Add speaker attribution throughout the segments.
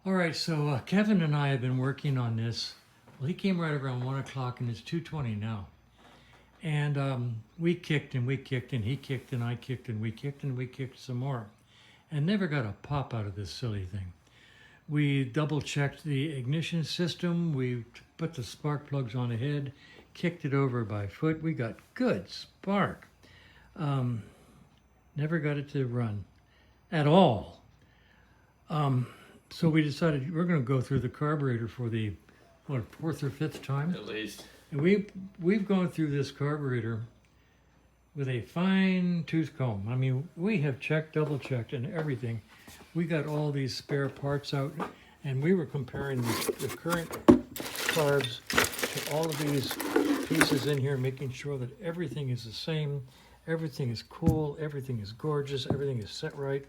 Speaker 1: All right, so Kevin and I have been working on this. Well, he came right around 1 o'clock and it's 2:20 now. And we kicked and we kicked and he kicked and I kicked and we kicked some more. And never got a pop out of this silly thing. We double checked the ignition system. We put the spark plugs on the head, kicked it over by foot. We got good spark. Never got it to run at all. So we decided we're going to go through the carburetor for the fourth or fifth time.
Speaker 2: At least.
Speaker 1: And we've gone through this carburetor with a fine tooth comb. I mean, we have checked, double checked, and everything. We got all these spare parts out, and we were comparing the current carbs to all of these pieces in here, making sure that everything is the same, everything is cool, everything is gorgeous, everything is set right.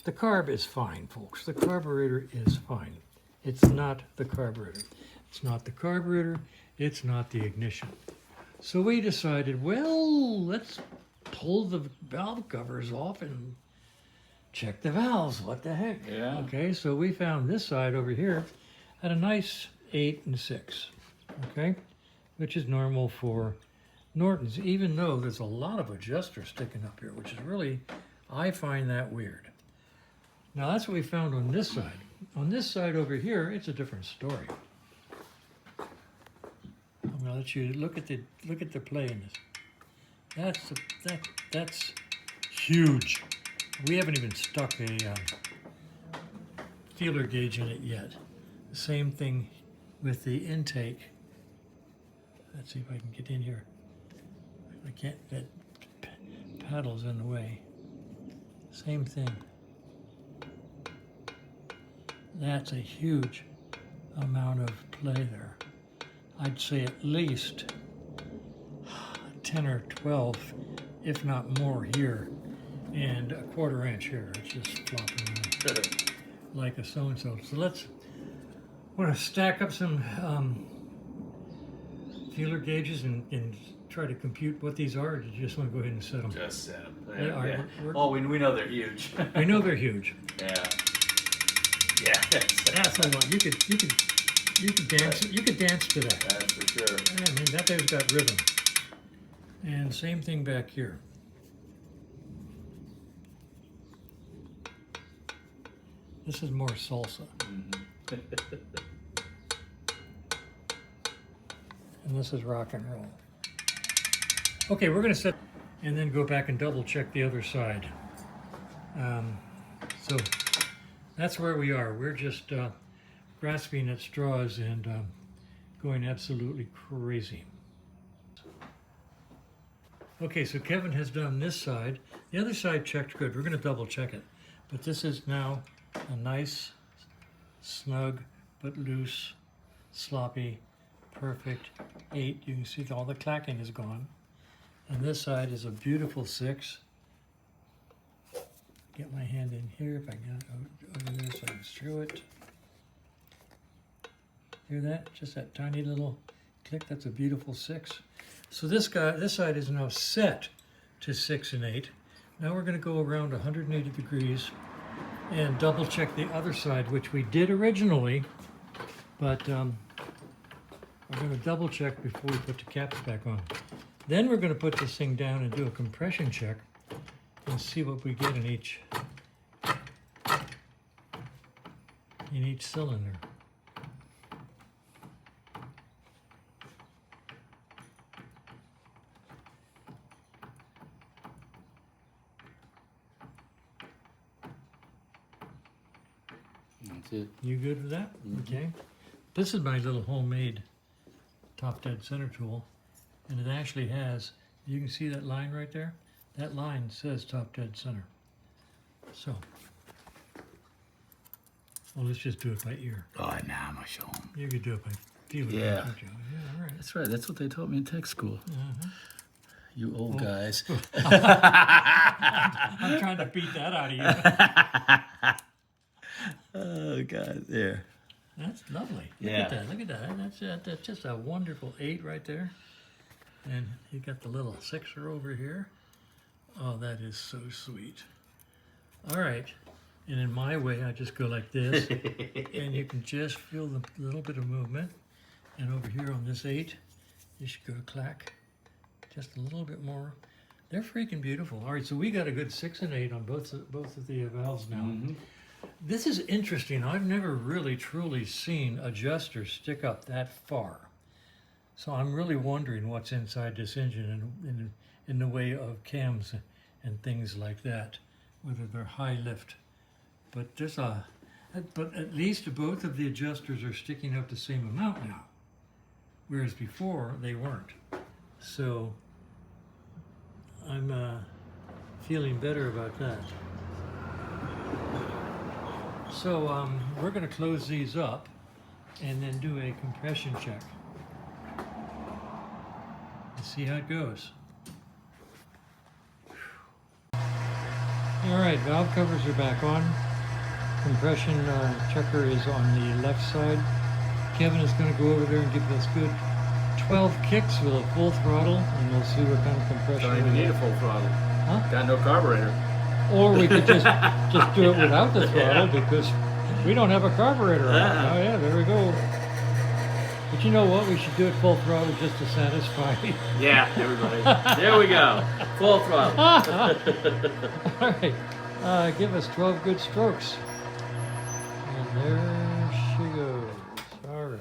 Speaker 1: The carb is fine, folks. The carburetor is fine. It's not the carburetor. It's not the carburetor. It's not the ignition. So we decided, well, let's pull the valve covers off and check the valves. What the heck?
Speaker 2: Yeah.
Speaker 1: Okay, so we found this side over here had a nice 8 and 6, okay, which is normal for Nortons, even though there's a lot of adjusters sticking up here, which is really, I find that weird. Now that's what we found on this side. On this side over here, it's a different story. I'm gonna let you look at the play in this. That's huge. We haven't even stuck a feeler gauge in it yet. The same thing with the intake. Let's see if I can get in here. I can't. That paddle's in the way. Same thing. That's a huge amount of play there. I'd say at least 10 or 12, if not more here, and a 1/4 inch here. It's just flopping around like a so-and-so. So let's, want to stack up some feeler gauges and try to compute what these are, or do you just want to go ahead and set them?
Speaker 2: Just set them.
Speaker 1: Yeah.
Speaker 2: Oh, we know they're huge.
Speaker 1: We know they're huge.
Speaker 2: Yeah. Yeah.
Speaker 1: That's a lot. You could dance. You could dance to that.
Speaker 2: That's for sure.
Speaker 1: I mean, that there's got rhythm. And same thing back here. This is more salsa. And this is rock and roll. Okay, we're going to set and then go back and double check the other side. So that's where we are. We're just grasping at straws and going absolutely crazy. Okay, so Kevin has done this side. The other side checked good. We're going to double check it. But this is now a nice, snug, but loose, sloppy, perfect 8. You can see all the clacking is gone. And this side is a beautiful 6. Get my hand in here if I get over there so I can screw it. Hear that? Just that tiny little click. That's a beautiful 6. So this side is now set to 6 and 8. Now we're going to go around 180 degrees and double check the other side, which we did originally, but we're going to double check before we put the caps back on. Then we're going to put this thing down and do a compression check and see what we get in each cylinder.
Speaker 2: That's it.
Speaker 1: You good with that? Okay. This is my little homemade top dead center tool, and it actually has, you can see that line right there? That line says top dead center. So, well, let's just do it by ear.
Speaker 2: Oh, now I'm going to show them.
Speaker 1: You could do it by feeling.
Speaker 2: Yeah.
Speaker 1: Can't you? Yeah, all right.
Speaker 2: That's right. That's what they taught me in tech school. You old guys.
Speaker 1: I'm trying to beat that out of you.
Speaker 2: Oh, God. There.
Speaker 1: That's lovely. Look
Speaker 2: Yeah.
Speaker 1: at that. Look at that. That's just a wonderful 8 right there. And you got the little 6er over here. Oh, that is so sweet. All right. And in my way, I just go like this, and you can just feel the little bit of movement. And over here on this 8, you should go clack, just a little bit more. They're freaking beautiful. All right, so we got a good 6 and 8 on both of the valves now.
Speaker 2: Mm-hmm.
Speaker 1: This is interesting. I've never really truly seen adjusters stick up that far. So I'm really wondering what's inside this engine in the way of cams and things like that, whether they're high lift. But but at least both of the adjusters are sticking up the same amount now, whereas before they weren't. So I'm feeling better about that. So we're going to close these up and then do a compression check. Let's see how it goes. All right, valve covers are back on. Compression checker is on the left side. Kevin is going to go over there and give us good 12 kicks with a full throttle, and we'll see what kind of compression.
Speaker 2: Don't even
Speaker 1: we
Speaker 2: need
Speaker 1: get.
Speaker 2: a full throttle.
Speaker 1: Huh?
Speaker 2: Got no carburetor.
Speaker 1: Or we could just do it without the throttle because we don't have a carburetor on. Oh yeah, there we go. But you know what? We should do it full throttle just to satisfy.
Speaker 2: Yeah, everybody. There we go. Full throttle.
Speaker 1: All right. Give us 12 good strokes. And there she goes. All right.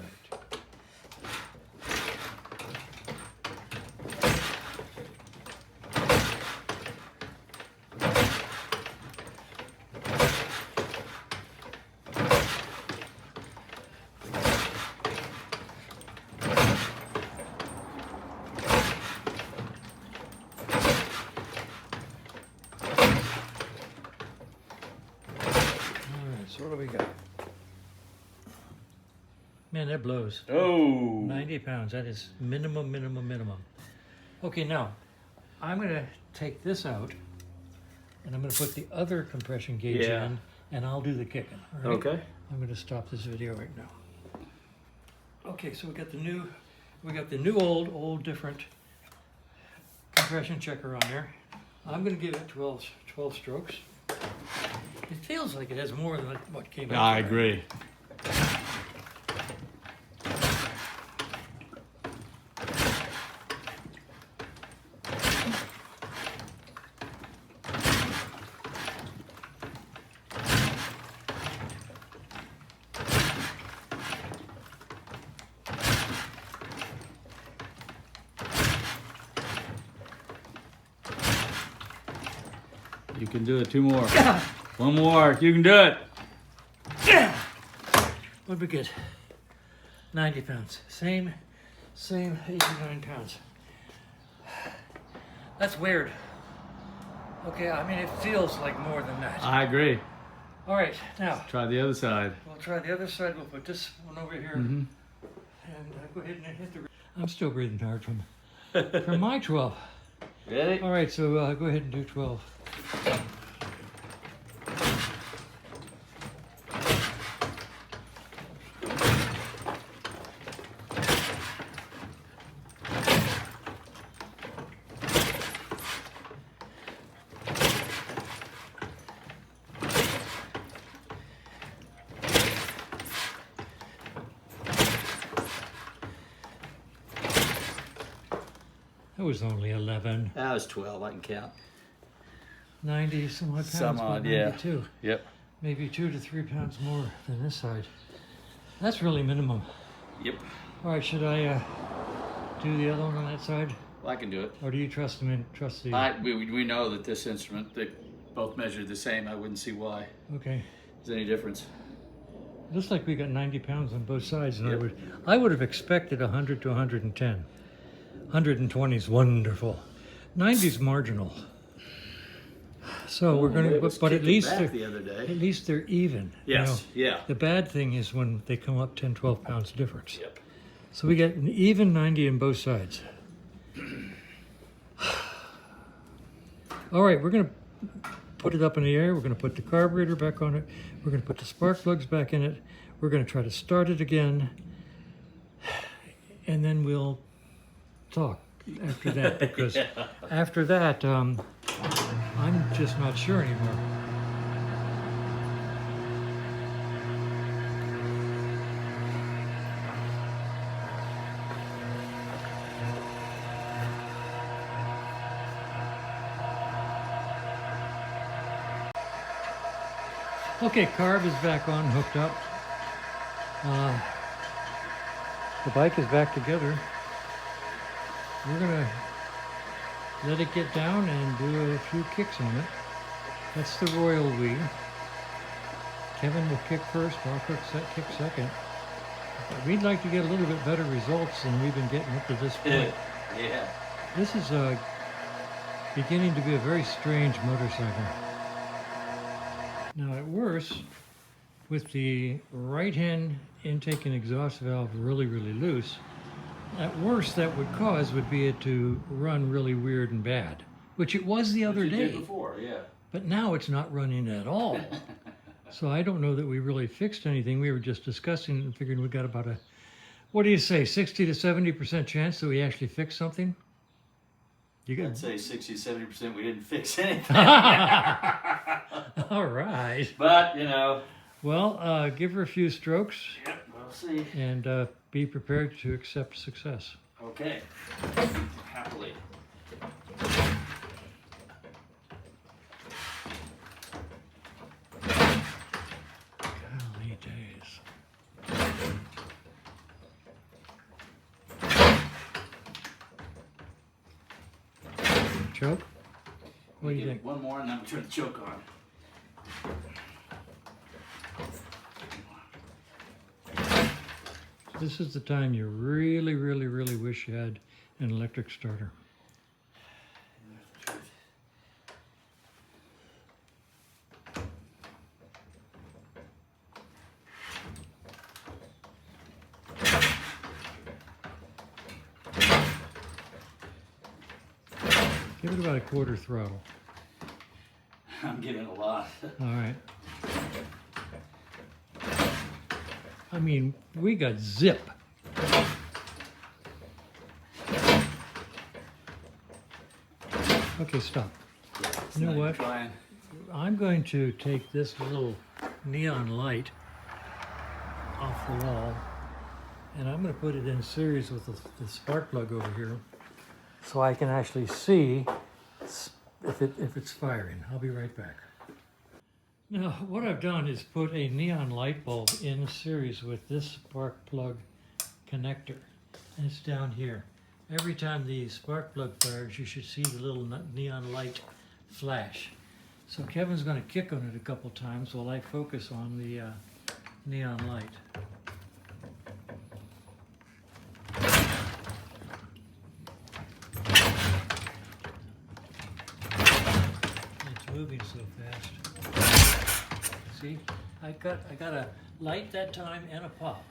Speaker 1: So what do we got? Man, that blows.
Speaker 2: Oh.
Speaker 1: 90 pounds. That is minimum. Okay, now I'm going to take this out and I'm going to put the other compression gauge in, and I'll do the kicking. All right?
Speaker 2: Okay.
Speaker 1: I'm going to stop this video right now. Okay, so we got the new old different compression checker on there. I'm going to give it 12 strokes. It feels like it has more than what came out.
Speaker 2: I agree. You can do it. 2 more. 1 more. You can do it.
Speaker 1: What'd we get? 90 pounds. Same 89 pounds. That's weird. Okay, I mean, it feels like more than that.
Speaker 2: I agree.
Speaker 1: All right, now,
Speaker 2: Try the other side.
Speaker 1: we'll try the other side. We'll put this one over here.
Speaker 2: Mm-hmm.
Speaker 1: And go ahead and hit the... I'm still breathing hard from my 12.
Speaker 2: Ready?
Speaker 1: All right, so go ahead and do 12. That was only 11.
Speaker 2: That was 12. I can count.
Speaker 1: 90 some odd pounds.
Speaker 2: Some
Speaker 1: about
Speaker 2: odd, yeah.
Speaker 1: 92.
Speaker 2: Yep.
Speaker 1: Maybe 2 to 3 pounds more than this side. That's really minimum.
Speaker 2: Yep.
Speaker 1: All right, should I do the other one on that side?
Speaker 2: Well, I can do it.
Speaker 1: Or do you trust them and trust the...
Speaker 2: We know that this instrument, they both measure the same. I wouldn't see why
Speaker 1: Okay.
Speaker 2: there's any difference.
Speaker 1: Looks like we got 90 pounds on both sides, and
Speaker 2: Yep.
Speaker 1: I would have expected 100 to 110. 120 is wonderful. 90 is marginal. So we're going to, but at least
Speaker 2: the other day.
Speaker 1: at least they're even. you know.
Speaker 2: Yes. Yeah.
Speaker 1: The bad thing is when they come up 10, 12 pounds difference.
Speaker 2: Yep.
Speaker 1: So we get an even 90 on both sides. All right, we're going to put it up in the air. We're going to put the carburetor back on it. We're going to put the spark plugs back in it. We're going to try to start it again. And then we'll talk after that, because after that, I'm just not sure anymore. Okay, carb is back on, hooked up. The bike is back together. We're gonna let it get down and do a few kicks on it. That's the royal we. Kevin will kick first, I'll kick second. We'd like to get a little bit better results than we've been getting up to this point.
Speaker 2: Yeah.
Speaker 1: This is beginning to be a very strange motorcycle. Now at worst, with the right hand intake and exhaust valve really loose, at worst that would be it to run really weird and bad, which it was the other day.
Speaker 2: Did before, yeah.
Speaker 1: But now it's not running at all. So I don't know that we really fixed anything. We were just discussing and figuring we got about a, what do you say, 60 to 70% chance that we actually fixed something?
Speaker 2: I'd say 60-70% we didn't fix anything.
Speaker 1: All right.
Speaker 2: But, you know.
Speaker 1: Well, give her a few strokes.
Speaker 2: Yep, we'll see.
Speaker 1: And be prepared to accept success.
Speaker 2: Okay. Happily.
Speaker 1: Golly days. Choke? What do you think?
Speaker 2: One more and then we'll turn the choke on.
Speaker 1: This is the time you really wish you had an electric starter. Give it about a quarter throttle.
Speaker 2: I'm giving a lot.
Speaker 1: All right. I mean, we got zip. Okay, stop. You know what? I'm going to take this little neon light off the wall, and I'm going to put it in series with the spark plug over here, so I can actually see if it's firing. I'll be right back. Now, what I've done is put a neon light bulb in series with this spark plug connector, and it's down here. Every time the spark plug fires, you should see the little neon light flash. So Kevin's going to kick on it a couple times while I focus on the neon light. It's moving so fast. See, I got a light that time and a pop.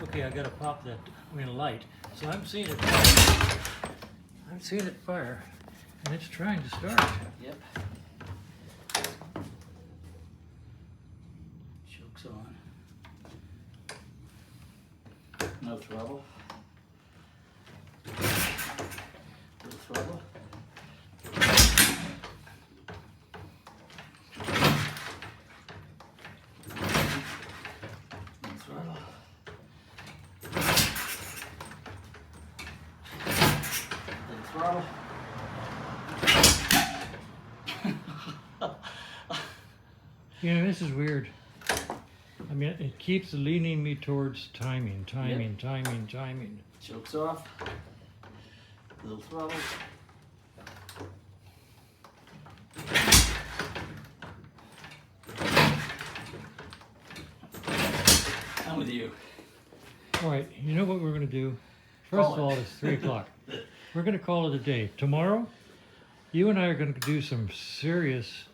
Speaker 1: Okay, I got a pop that, a light. So I'm seeing it fire. I'm seeing it fire, and it's trying to start.
Speaker 2: Yep. Choke's on. No throttle. No throttle. Throttle.
Speaker 1: You know, this is weird. I mean, it keeps leaning me towards timing.
Speaker 2: Choke's off. Little throttle. I'm with you.
Speaker 1: All right, you know what we're going to do? First of all, it's 3 o'clock. We're going to call it a day. Tomorrow, you and I are going to do some serious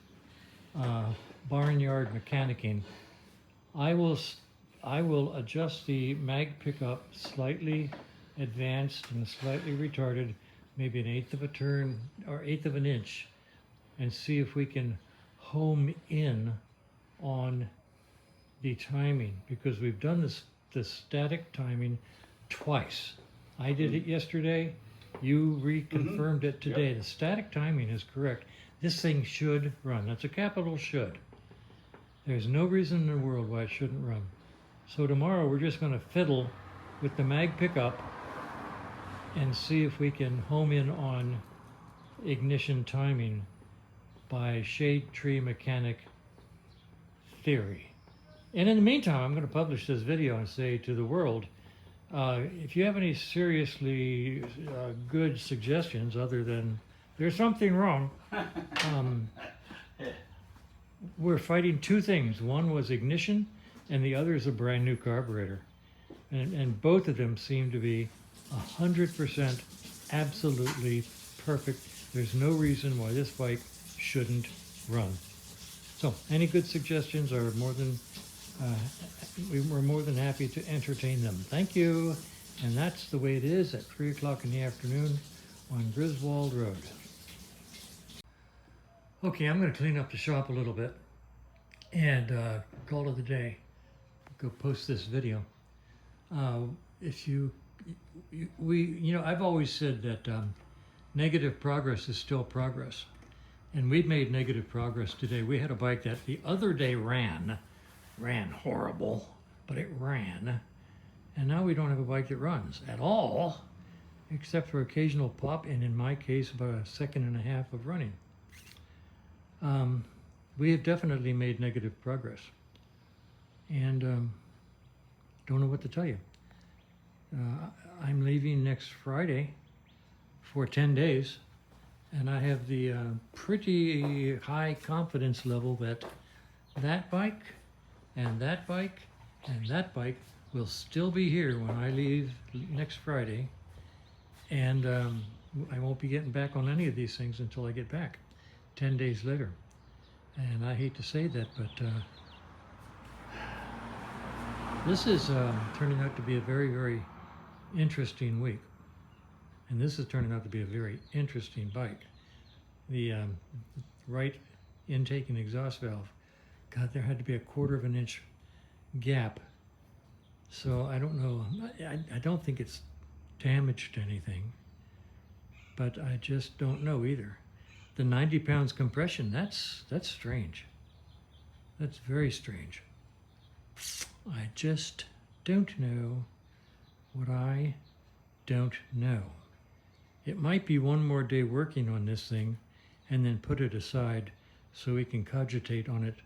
Speaker 1: barnyard mechanicking. I will adjust the mag pickup slightly advanced and slightly retarded, maybe 1/8 of a turn or 1/8 of an inch, and see if we can home in on the timing, because we've done the static timing twice. I did it yesterday. You reconfirmed it today.
Speaker 2: Yep.
Speaker 1: The static timing is correct. This thing should run. That's a capital should. There's no reason in the world why it shouldn't run. So tomorrow we're just going to fiddle with the mag pickup and see if we can home in on ignition timing by Shade Tree Mechanic Theory. And in the meantime, I'm going to publish this video and say to the world, if you have any seriously good suggestions other than there's something wrong, we're fighting two things. One was ignition, and the other is a brand new carburetor. And both of them seem to be 100% absolutely perfect. There's no reason why this bike shouldn't run. So any good suggestions are we're more than happy to entertain them. Thank you. And that's the way it is at 3 o'clock in the afternoon on Griswold Road. Okay, I'm going to clean up the shop a little bit and call it a day. Go post this video. I've always said that negative progress is still progress. And we've made negative progress today. We had a bike that the other day ran horrible, but it ran. And now we don't have a bike that runs at all, except for occasional pop, and in my case, about a second and a half of running. We have definitely made negative progress. And don't know what to tell you. I'm leaving next Friday for 10 days. And I have the pretty high confidence level that that bike and that bike and that bike will still be here when I leave next Friday. And I won't be getting back on any of these things until I get back 10 days later. And I hate to say that, but this is turning out to be a very, very interesting week. And this is turning out to be a very interesting bike. The right intake and exhaust valve, God, there had to be a 1/4 of an inch gap. So I don't know, I don't think it's damaged anything, but I just don't know either. The 90 pounds compression, that's strange. That's very strange. I just don't know what I don't know. It might be one more day working on this thing and then put it aside so we can cogitate on it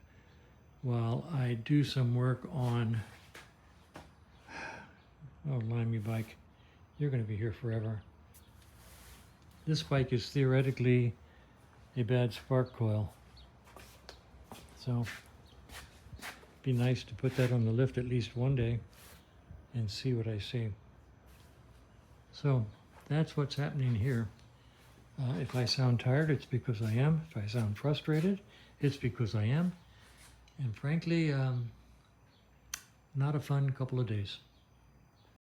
Speaker 1: while I do some work on, oh, Limey bike, you're going to be here forever. This bike is theoretically a bad spark coil. So it'd be nice to put that on the lift at least one day and see what I see. So that's what's happening here. If I sound tired, it's because I am. If I sound frustrated, it's because I am. And frankly, not a fun couple of days.